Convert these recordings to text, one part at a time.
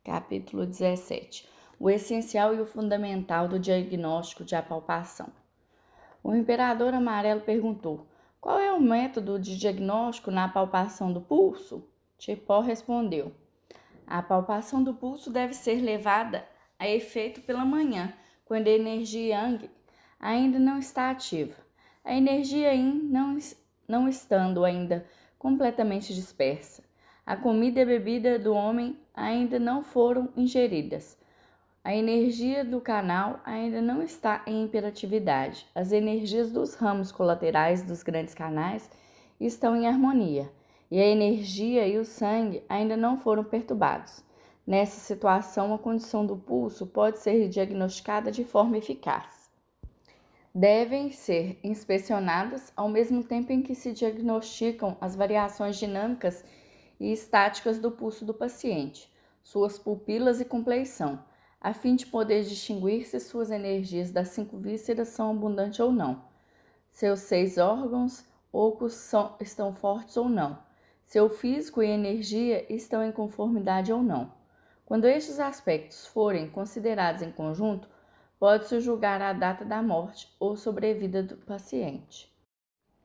Capítulo 17. O essencial e o fundamental do diagnóstico de apalpação. O imperador amarelo perguntou: qual é o método de diagnóstico na palpação do pulso? Tipó respondeu: a palpação do pulso deve ser levada a efeito pela manhã, quando a energia Yang ainda não está ativa. A energia Yin não estando ainda completamente dispersa. A comida e a bebida do homem ainda não foram ingeridas. A energia do canal ainda não está em hiperatividade. As energias dos ramos colaterais dos grandes canais estão em harmonia. E a energia e o sangue ainda não foram perturbados. Nessa situação, a condição do pulso pode ser diagnosticada de forma eficaz. Devem ser inspecionadas ao mesmo tempo em que se diagnosticam as variações dinâmicas e estáticas do pulso do paciente, suas pupilas e compleição, a fim de poder distinguir se suas energias das 5 vísceras são abundantes ou não, seus 6 órgãos ocos estão fortes ou não, seu físico e energia estão em conformidade ou não. Quando estes aspectos forem considerados em conjunto, pode-se julgar a data da morte ou sobrevida do paciente.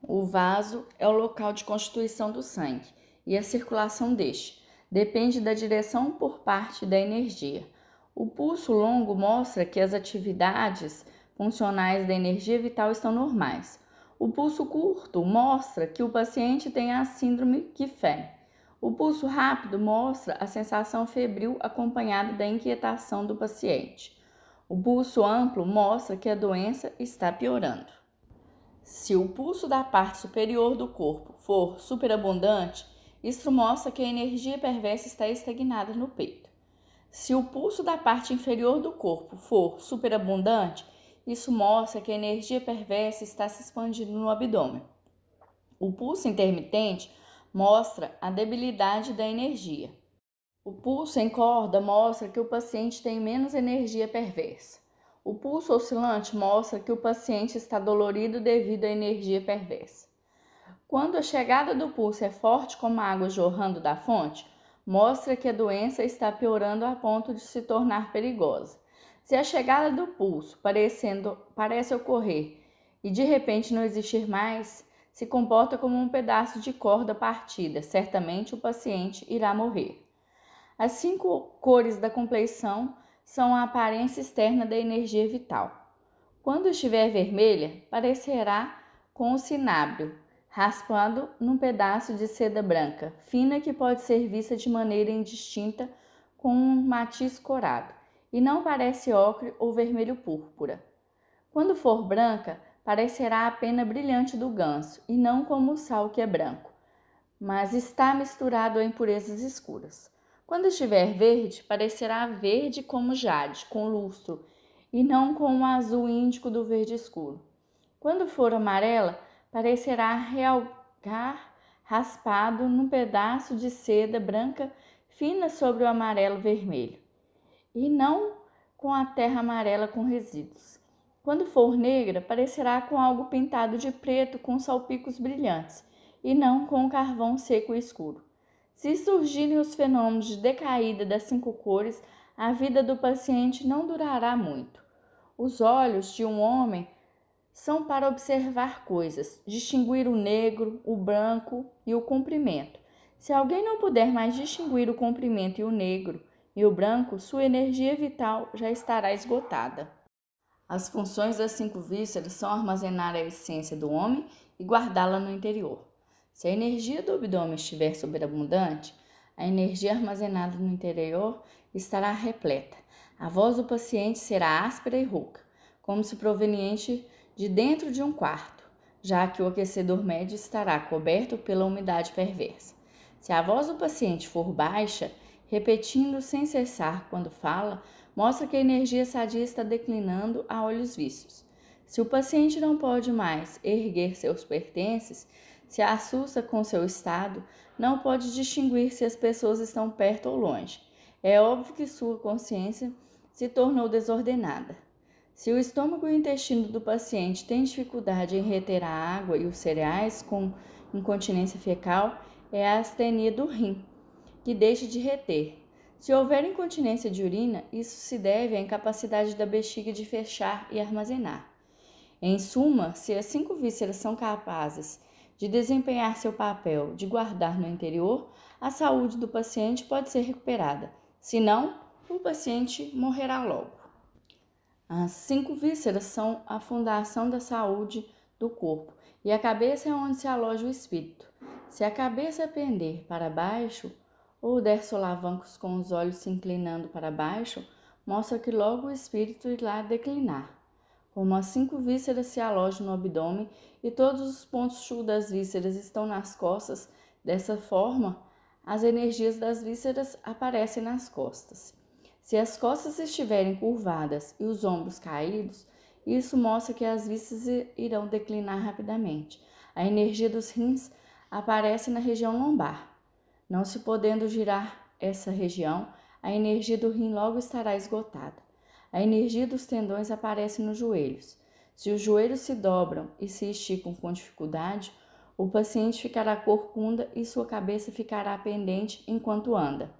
O vaso é o local de constituição do sangue e a circulação deste depende da direção por parte da energia. O pulso longo mostra que as atividades funcionais da energia vital estão normais. O pulso curto mostra que o paciente tem a síndrome Kipfel. O pulso rápido mostra a sensação febril acompanhada da inquietação do paciente. O pulso amplo mostra que a doença está piorando. Se o pulso da parte superior do corpo for superabundante, isso mostra que a energia perversa está estagnada no peito. Se o pulso da parte inferior do corpo for superabundante, isso mostra que a energia perversa está se expandindo no abdômen. O pulso intermitente mostra a debilidade da energia. O pulso em corda mostra que o paciente tem menos energia perversa. O pulso oscilante mostra que o paciente está dolorido devido à energia perversa. Quando a chegada do pulso é forte como a água jorrando da fonte, mostra que a doença está piorando a ponto de se tornar perigosa. Se a chegada do pulso parece ocorrer e de repente não existir mais, se comporta como um pedaço de corda partida, certamente o paciente irá morrer. As 5 cores da compleição são a aparência externa da energia vital. Quando estiver vermelha, parecerá com o cinábrio, raspado num pedaço de seda branca, fina que pode ser vista de maneira indistinta com um matiz corado, e não parece ocre ou vermelho púrpura. Quando for branca, parecerá a pena brilhante do ganso, e não como o sal que é branco, mas está misturado a impurezas escuras. Quando estiver verde, parecerá verde como jade, com lustro, e não com o azul índico do verde escuro. Quando for amarela, parecerá realgar raspado num pedaço de seda branca fina sobre o amarelo vermelho, e não com a terra amarela com resíduos. Quando for negra, parecerá com algo pintado de preto com salpicos brilhantes, e não com carvão seco e escuro. Se surgirem os fenômenos de decaída das 5 cores, a vida do paciente não durará muito. Os olhos de um homem são para observar coisas, distinguir o negro, o branco e o comprimento. Se alguém não puder mais distinguir o comprimento e o negro e o branco, sua energia vital já estará esgotada. As funções das 5 vísceras são armazenar a essência do homem e guardá-la no interior. Se a energia do abdômen estiver superabundante, a energia armazenada no interior estará repleta. A voz do paciente será áspera e rouca, como se proveniente de dentro de um quarto, já que o aquecedor médio estará coberto pela umidade perversa. Se a voz do paciente for baixa, repetindo sem cessar quando fala, mostra que a energia sadia está declinando a olhos vistos. Se o paciente não pode mais erguer seus pertences, se assusta com seu estado, não pode distinguir se as pessoas estão perto ou longe. É óbvio que sua consciência se tornou desordenada. Se o estômago e o intestino do paciente têm dificuldade em reter a água e os cereais com incontinência fecal, é a astenia do rim, que deixa de reter. Se houver incontinência de urina, isso se deve à incapacidade da bexiga de fechar e armazenar. Em suma, se as 5 vísceras são capazes de desempenhar seu papel de guardar no interior, a saúde do paciente pode ser recuperada. Se não, o paciente morrerá logo. As 5 vísceras são a fundação da saúde do corpo e a cabeça é onde se aloja o espírito. Se a cabeça pender para baixo ou der solavancos com os olhos se inclinando para baixo, mostra que logo o espírito irá declinar. Como as 5 vísceras se alojam no abdômen e todos os pontos Chu das vísceras estão nas costas, dessa forma, as energias das vísceras aparecem nas costas. Se as costas estiverem curvadas e os ombros caídos, isso mostra que as vísceras irão declinar rapidamente. A energia dos rins aparece na região lombar. Não se podendo girar essa região, a energia do rim logo estará esgotada. A energia dos tendões aparece nos joelhos. Se os joelhos se dobram e se esticam com dificuldade, o paciente ficará corcunda e sua cabeça ficará pendente enquanto anda.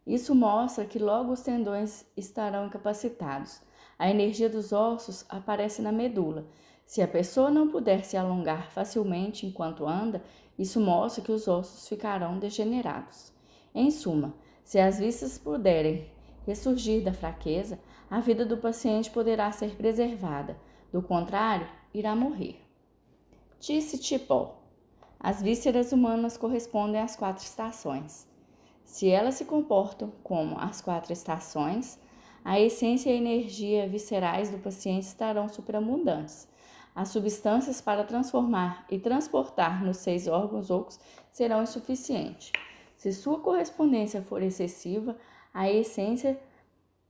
Isso mostra que logo os tendões estarão incapacitados. A energia dos ossos aparece na medula. Se a pessoa não puder se alongar facilmente enquanto anda, isso mostra que os ossos ficarão degenerados. Em suma, se as vísceras puderem ressurgir da fraqueza, a vida do paciente poderá ser preservada. Do contrário, irá morrer. Tisse-tipó. As vísceras humanas correspondem às 4 estações. Se elas se comportam como as 4 estações, a essência e a energia viscerais do paciente estarão superabundantes. As substâncias para transformar e transportar nos 6 órgãos ocos serão insuficientes. Se sua correspondência for excessiva, a essência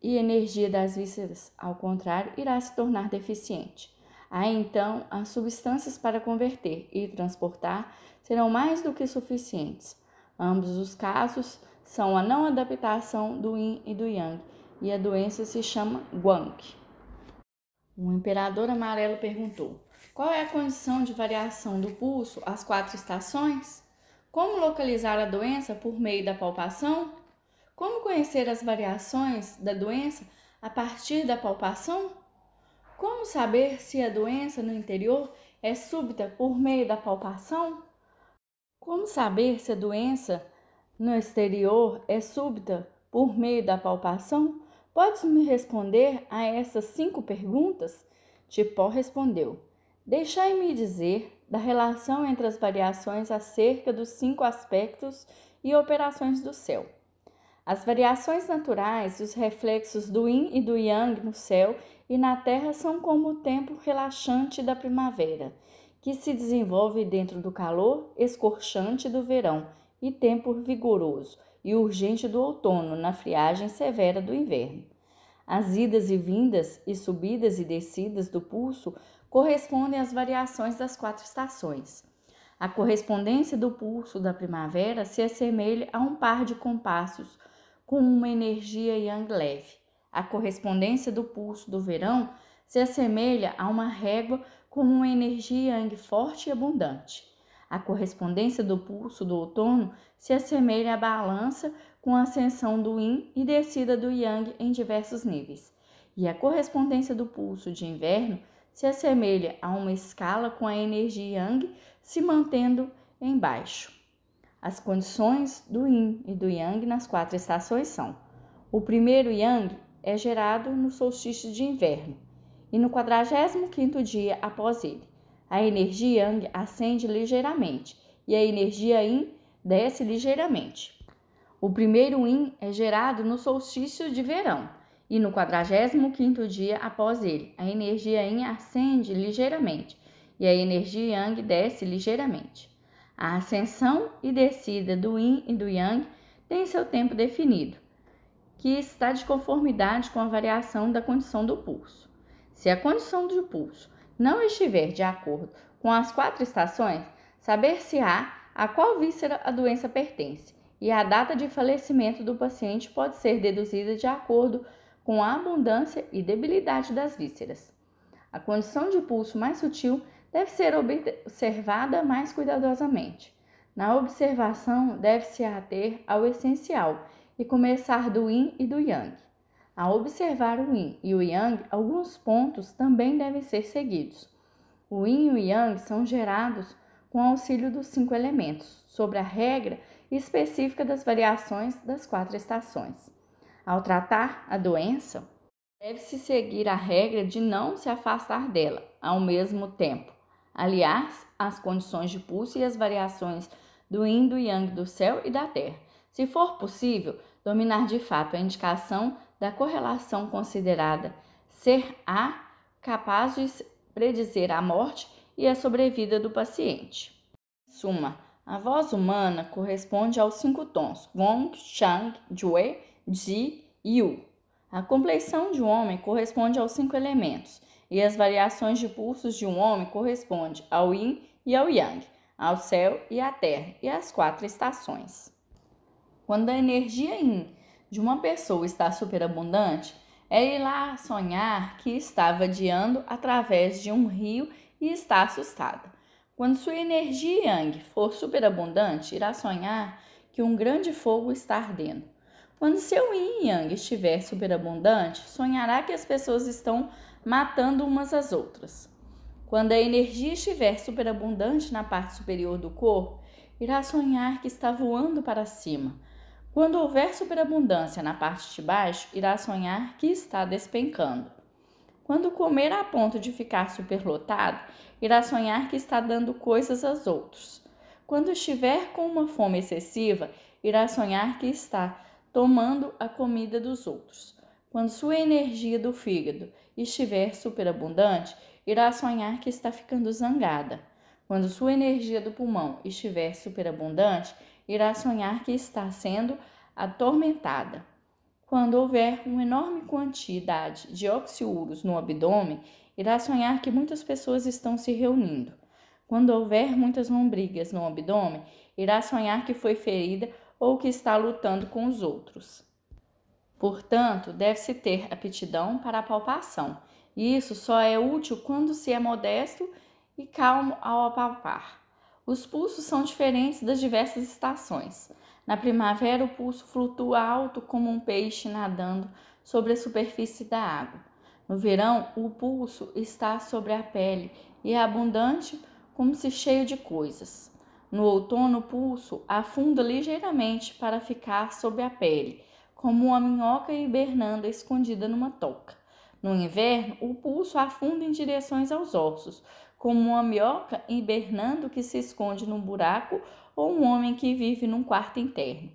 e energia das vísceras, ao contrário, irá se tornar deficiente. Aí então, as substâncias para converter e transportar serão mais do que suficientes. Ambos os casos são a não adaptação do yin e do yang, e a doença se chama Guang. O imperador amarelo perguntou: qual é a condição de variação do pulso às 4 estações? Como localizar a doença por meio da palpação? Como conhecer as variações da doença a partir da palpação? Como saber se a doença no interior é súbita por meio da palpação? Como saber se a doença no exterior é súbita por meio da palpação? Podes me responder a essas 5 perguntas? Tipó respondeu: deixai-me dizer da relação entre as variações acerca dos 5 aspectos e operações do céu. As variações naturais e os reflexos do yin e do yang no céu e na terra são como o tempo relaxante da primavera, que se desenvolve dentro do calor escorchante do verão e tempo vigoroso e urgente do outono na friagem severa do inverno. As idas e vindas e subidas e descidas do pulso correspondem às variações das 4 estações. A correspondência do pulso da primavera se assemelha a um par de compassos com uma energia yang leve. A correspondência do pulso do verão se assemelha a uma régua com uma energia yang forte e abundante. A correspondência do pulso do outono se assemelha à balança com a ascensão do yin e descida do yang em diversos níveis. E a correspondência do pulso de inverno se assemelha a uma escala com a energia yang se mantendo em baixo. As condições do yin e do yang nas 4 estações são: o primeiro yang é gerado no solstício de inverno e no 45º dia após ele. A energia yang ascende ligeiramente e a energia yin desce ligeiramente. O primeiro yin é gerado no solstício de verão e no 45º dia após ele. A energia yin ascende ligeiramente e a energia yang desce ligeiramente. A ascensão e descida do yin e do yang tem seu tempo definido, que está de conformidade com a variação da condição do pulso. Se a condição do pulso não estiver de acordo com as 4 estações, saber-se-á a qual víscera a doença pertence, e a data de falecimento do paciente pode ser deduzida de acordo com a abundância e debilidade das vísceras. A condição de pulso mais sutil deve ser observada mais cuidadosamente. Na observação, deve-se ater ao essencial e começar do yin e do yang. Ao observar o yin e o yang, alguns pontos também devem ser seguidos. O yin e o yang são gerados com auxílio dos 5 elementos, sobre a regra específica das variações das 4 estações. Ao tratar a doença, deve-se seguir a regra de não se afastar dela, ao mesmo tempo aliar as condições de pulso e as variações do yin e do yang do céu e da terra. Se for possível, dominar de fato a indicação da correlação considerada ser a capaz de predizer a morte e a sobrevida do paciente. Em suma, a voz humana corresponde aos 5 tons Gong, Shang, Jue, Ji e Yu. A compleição de um homem corresponde aos 5 elementos, e as variações de pulsos de um homem correspondem ao Yin e ao Yang, ao céu e à terra, e às 4 estações. Quando a energia Yin de uma pessoa está superabundante, é ir lá sonhar que está vadiando através de um rio e está assustada. Quando sua energia Yang for superabundante, irá sonhar que um grande fogo está ardendo. Quando seu Yin Yang estiver superabundante, sonhará que as pessoas estão matando umas às outras. Quando a energia estiver superabundante na parte superior do corpo, irá sonhar que está voando para cima. Quando houver superabundância na parte de baixo, irá sonhar que está despencando. Quando comer a ponto de ficar superlotado, irá sonhar que está dando coisas aos outros. Quando estiver com uma fome excessiva, irá sonhar que está tomando a comida dos outros. Quando sua energia do fígado estiver superabundante, irá sonhar que está ficando zangada. Quando sua energia do pulmão estiver superabundante, irá sonhar que está sendo atormentada. Quando houver uma enorme quantidade de oxiúros no abdômen, irá sonhar que muitas pessoas estão se reunindo. Quando houver muitas lombrigas no abdômen, irá sonhar que foi ferida ou que está lutando com os outros. Portanto, deve-se ter aptidão para a palpação, e isso só é útil quando se é modesto e calmo ao apalpar. Os pulsos são diferentes das diversas estações. Na primavera, o pulso flutua alto como um peixe nadando sobre a superfície da água. No verão, o pulso está sobre a pele e é abundante como se cheio de coisas. No outono, o pulso afunda ligeiramente para ficar sob a pele, como uma minhoca hibernando escondida numa toca. No inverno, o pulso afunda em direções aos ossos, como uma minhoca hibernando que se esconde num buraco ou um homem que vive num quarto interno.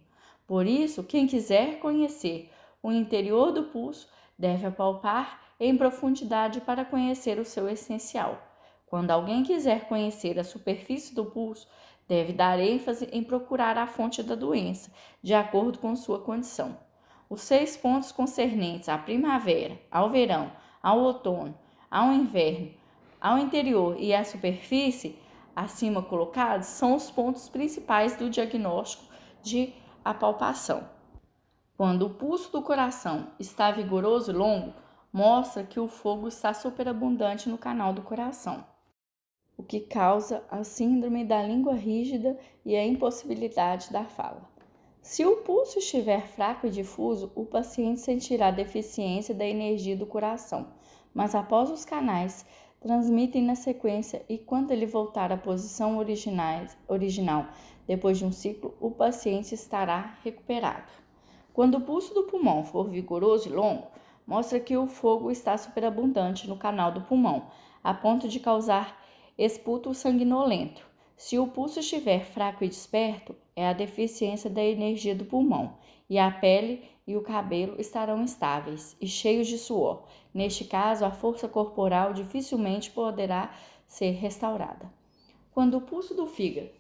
Por isso, quem quiser conhecer o interior do pulso deve apalpar em profundidade para conhecer o seu essencial. Quando alguém quiser conhecer a superfície do pulso, deve dar ênfase em procurar a fonte da doença, de acordo com sua condição. Os 6 pontos concernentes à primavera, ao verão, ao outono, ao inverno, ao interior e à superfície, acima colocados, são os pontos principais do diagnóstico de apalpação. Quando o pulso do coração está vigoroso e longo, mostra que o fogo está superabundante no canal do coração, o que causa a síndrome da língua rígida e a impossibilidade da fala. Se o pulso estiver fraco e difuso, o paciente sentirá deficiência da energia do coração, mas após os canais transmitem na sequência e quando ele voltar à posição original, depois de um ciclo, o paciente estará recuperado. Quando o pulso do pulmão for vigoroso e longo, mostra que o fogo está superabundante no canal do pulmão, a ponto de causar esputo sanguinolento. Se o pulso estiver fraco e desperto, é a deficiência da energia do pulmão, e a pele e o cabelo estarão estáveis e cheios de suor. Neste caso, a força corporal dificilmente poderá ser restaurada. Quando o pulso do fígado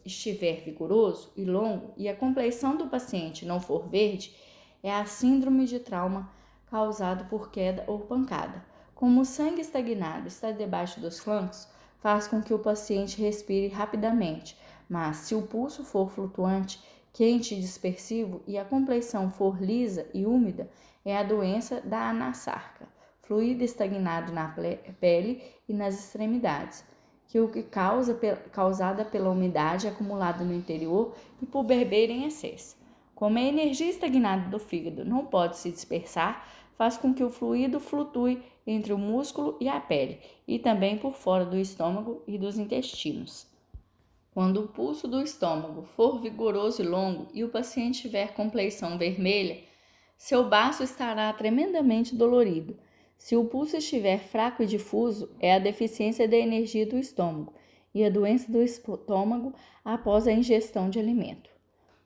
estiver vigoroso e longo e a compleição do paciente não for verde, é a síndrome de trauma causado por queda ou pancada. Como o sangue estagnado está debaixo dos flancos, faz com que o paciente respire rapidamente, mas se o pulso for flutuante, quente e dispersivo e a compleição for lisa e úmida, é a doença da anasarca, fluido estagnado na pele e nas extremidades, que o que causada pela umidade acumulada no interior e por beber em excesso. Como a energia estagnada do fígado não pode se dispersar, faz com que o fluido flutue entre o músculo e a pele e também por fora do estômago e dos intestinos. Quando o pulso do estômago for vigoroso e longo e o paciente tiver compleição vermelha, seu baço estará tremendamente dolorido. Se o pulso estiver fraco e difuso, é a deficiência da energia do estômago e a doença do estômago após a ingestão de alimento.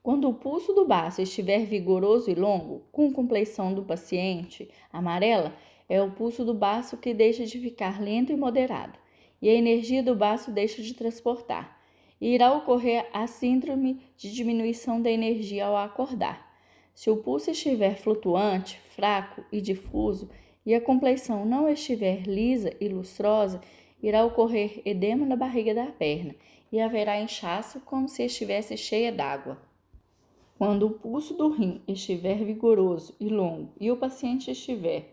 Quando o pulso do baço estiver vigoroso e longo, com compleição do paciente amarela, é o pulso do baço que deixa de ficar lento e moderado, e a energia do baço deixa de transportar. E irá ocorrer a síndrome de diminuição da energia ao acordar. Se o pulso estiver flutuante, fraco e difuso, e a compleição não estiver lisa e lustrosa, irá ocorrer edema na barriga da perna e haverá inchaço como se estivesse cheia d'água. Quando o pulso do rim estiver vigoroso e longo e o paciente estiver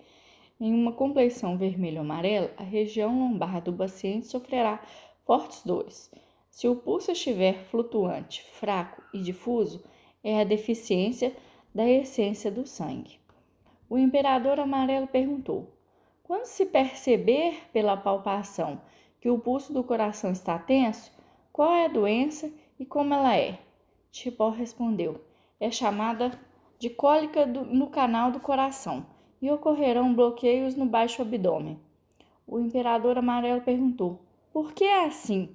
em uma compleição vermelho-amarela, a região lombar do paciente sofrerá fortes dores. Se o pulso estiver flutuante, fraco e difuso, é a deficiência da essência do sangue. O imperador amarelo perguntou: quando se perceber pela palpação que o pulso do coração está tenso, qual é a doença e como ela é? Tipó respondeu: é chamada de cólica no canal do coração e ocorrerão bloqueios no baixo abdômen. O imperador amarelo perguntou: por que é assim?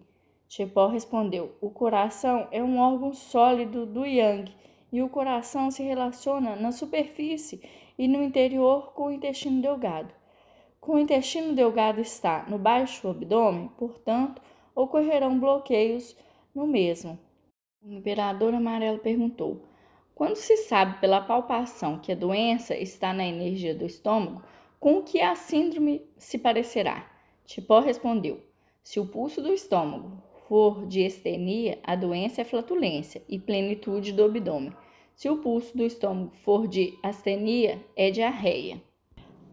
Tipó respondeu: o coração é um órgão sólido do yang e o coração se relaciona na superfície e no interior com o intestino delgado. Como o intestino delgado está no baixo abdômen, portanto, ocorrerão bloqueios no mesmo. O imperador amarelo perguntou: quando se sabe pela palpação que a doença está na energia do estômago, com o que a síndrome se parecerá? Tipó respondeu: se o pulso do estômago for de estenia, a doença é flatulência e plenitude do abdômen. Se o pulso do estômago for de astenia, é diarreia.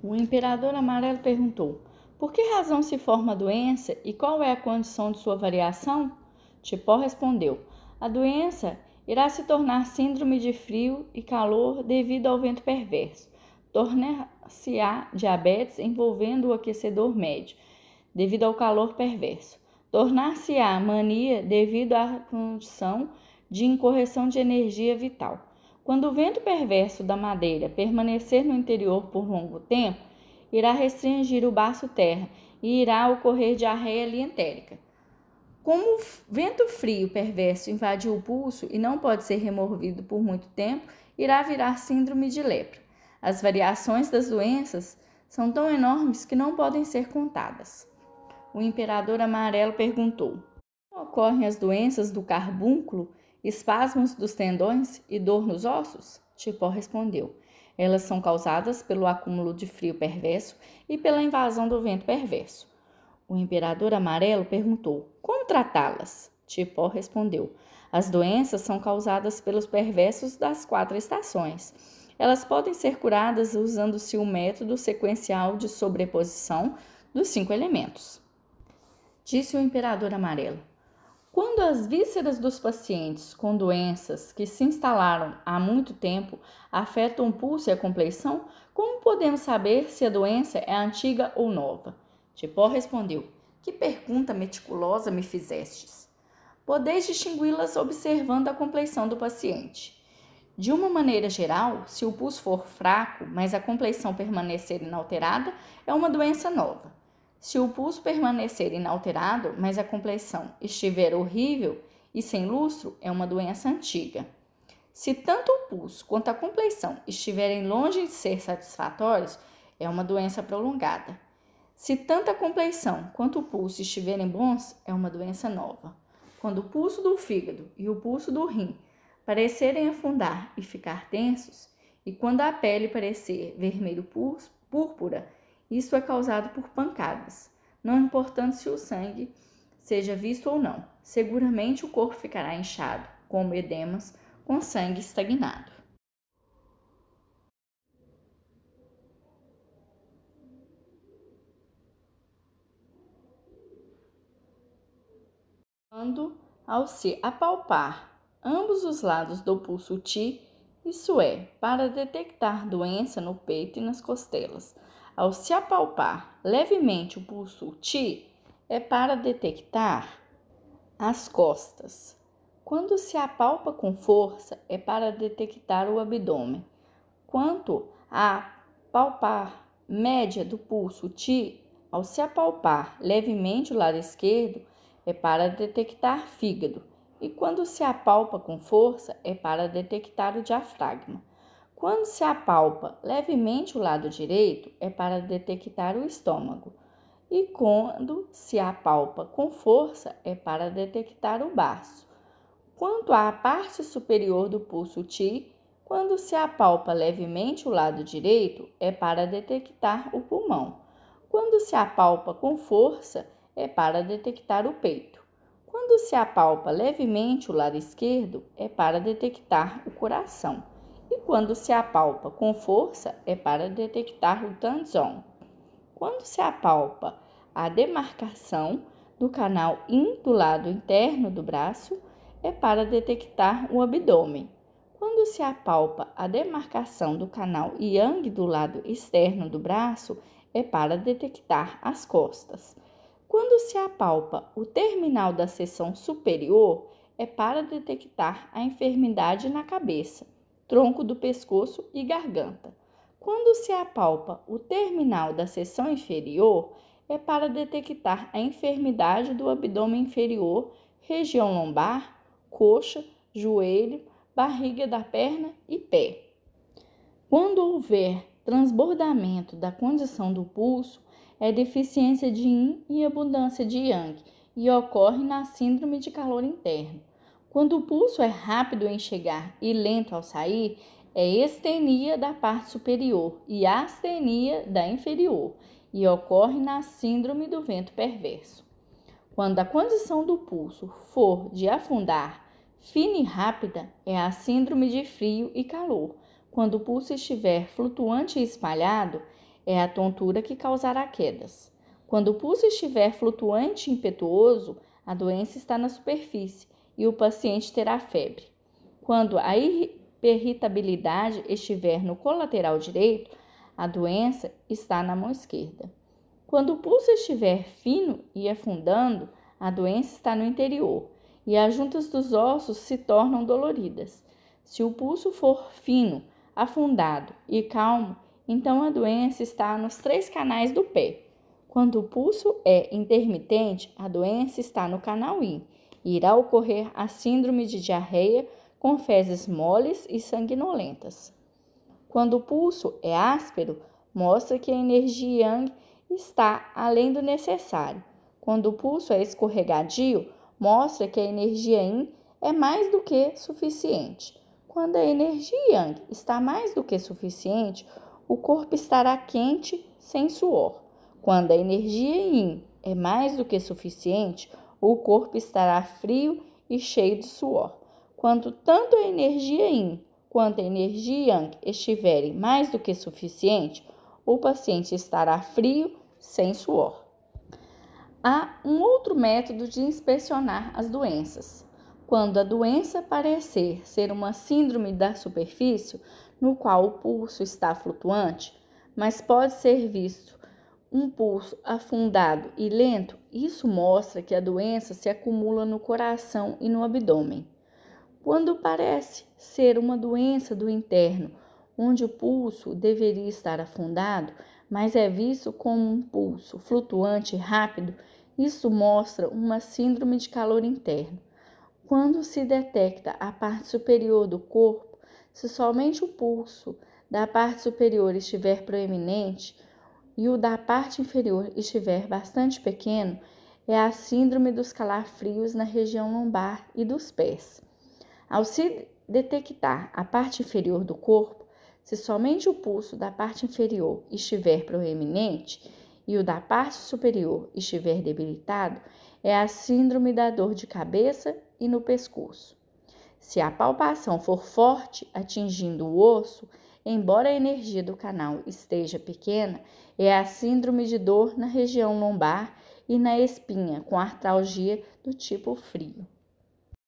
O imperador amarelo perguntou: por que razão se forma a doença e qual é a condição de sua variação? Tipó respondeu: a doença irá se tornar síndrome de frio e calor devido ao vento perverso. Tornar-se-á diabetes envolvendo o aquecedor médio, devido ao calor perverso. Tornar-se-á mania devido à condição de incorreção de energia vital. Quando o vento perverso da madeira permanecer no interior por longo tempo, irá restringir o baço terra e irá ocorrer diarreia lientérica. Como o vento frio perverso invadiu o pulso e não pode ser removido por muito tempo, irá virar síndrome de lepra. As variações das doenças são tão enormes que não podem ser contadas. O imperador amarelo perguntou: como ocorrem as doenças do carbúnculo, espasmos dos tendões e dor nos ossos? Tipó respondeu: elas são causadas pelo acúmulo de frio perverso e pela invasão do vento perverso. O imperador amarelo perguntou: como tratá-las? Tipó respondeu: as doenças são causadas pelos perversos das 4 estações. Elas podem ser curadas usando-se o método sequencial de sobreposição dos 5 elementos. Disse o imperador amarelo: quando as vísceras dos pacientes com doenças que se instalaram há muito tempo afetam o pulso e a compleição, como podemos saber se a doença é antiga ou nova? Tipó respondeu: que pergunta meticulosa me fizestes. Podeis distingui-las observando a compleição do paciente. De uma maneira geral, se o pulso for fraco, mas a compleição permanecer inalterada, é uma doença nova. Se o pulso permanecer inalterado, mas a compleição estiver horrível e sem lustro, é uma doença antiga. Se tanto o pulso quanto a compleição estiverem longe de ser satisfatórios, é uma doença prolongada. Se tanto a compleição quanto o pulso estiverem bons, é uma doença nova. Quando o pulso do fígado e o pulso do rim parecerem afundar e ficar tensos, e quando a pele parecer vermelho púrpura, isso é causado por pancadas, não importando se o sangue seja visto ou não. Seguramente o corpo ficará inchado, como edemas, com sangue estagnado. Quando, ao se apalpar ambos os lados do pulso Ti, Isso é, para detectar doença no peito e nas costelas. Ao se apalpar levemente o pulso T, é para detectar as costas. Quando se apalpa com força, é para detectar o abdômen. Quanto a palpar média do pulso T, ao se apalpar levemente o lado esquerdo, é para detectar fígado. E quando se apalpa com força, é para detectar o diafragma. Quando se apalpa levemente o lado direito, é para detectar o estômago. E quando se apalpa com força, é para detectar o baço. Quanto à parte superior do pulso T, quando se apalpa levemente o lado direito, é para detectar o pulmão. Quando se apalpa com força, é para detectar o peito. Quando se apalpa levemente o lado esquerdo, é para detectar o coração. E quando se apalpa com força, é para detectar o tanzon. Quando se apalpa a demarcação do canal yin do lado interno do braço, é para detectar o abdômen. Quando se apalpa a demarcação do canal yang do lado externo do braço, é para detectar as costas. Quando se apalpa o terminal da seção superior, é para detectar a enfermidade na cabeça, tronco do pescoço e garganta. Quando se apalpa o terminal da seção inferior, é para detectar a enfermidade do abdômen inferior, região lombar, coxa, joelho, barriga da perna e pé. Quando houver transbordamento da condição do pulso, é deficiência de yin e abundância de yang e ocorre na síndrome de calor interno. Quando o pulso é rápido em chegar e lento ao sair, é estenia da parte superior e astenia da inferior e ocorre na síndrome do vento perverso. Quando a condição do pulso for de afundar, fina e rápida, é a síndrome de frio e calor. Quando o pulso estiver flutuante e espalhado, é a tontura que causará quedas. Quando o pulso estiver flutuante e impetuoso, a doença está na superfície e o paciente terá febre. Quando a hiperritabilidade estiver no colateral direito, a doença está na mão esquerda. Quando o pulso estiver fino e afundando, a doença está no interior e as juntas dos ossos se tornam doloridas. Se o pulso for fino, afundado e calmo, então a doença está nos 3 canais do pé. Quando o pulso é intermitente, a doença está no canal yin e irá ocorrer a síndrome de diarreia com fezes moles e sanguinolentas. Quando o pulso é áspero, mostra que a energia yang está além do necessário. Quando o pulso é escorregadio, mostra que a energia yin é mais do que suficiente. Quando a energia yang está mais do que suficiente, o corpo estará quente, sem suor. Quando a energia yin é mais do que suficiente, o corpo estará frio e cheio de suor. Quando tanto a energia yin quanto a energia yang estiverem mais do que suficiente, o paciente estará frio, sem suor. Há um outro método de inspecionar as doenças. Quando a doença parecer ser uma síndrome da superfície, no qual o pulso está flutuante, mas pode ser visto um pulso afundado e lento, isso mostra que a doença se acumula no coração e no abdômen. Quando parece ser uma doença do interno, onde o pulso deveria estar afundado, mas é visto como um pulso flutuante e rápido, isso mostra uma síndrome de calor interno. Quando se detecta a parte superior do corpo, se somente o pulso da parte superior estiver proeminente e o da parte inferior estiver bastante pequeno, é a síndrome dos calafrios na região lombar e dos pés. Ao se detectar a parte inferior do corpo, se somente o pulso da parte inferior estiver proeminente e o da parte superior estiver debilitado, é a síndrome da dor de cabeça e no pescoço. Se a palpação for forte, atingindo o osso, embora a energia do canal esteja pequena, é a síndrome de dor na região lombar e na espinha, com artralgia do tipo frio.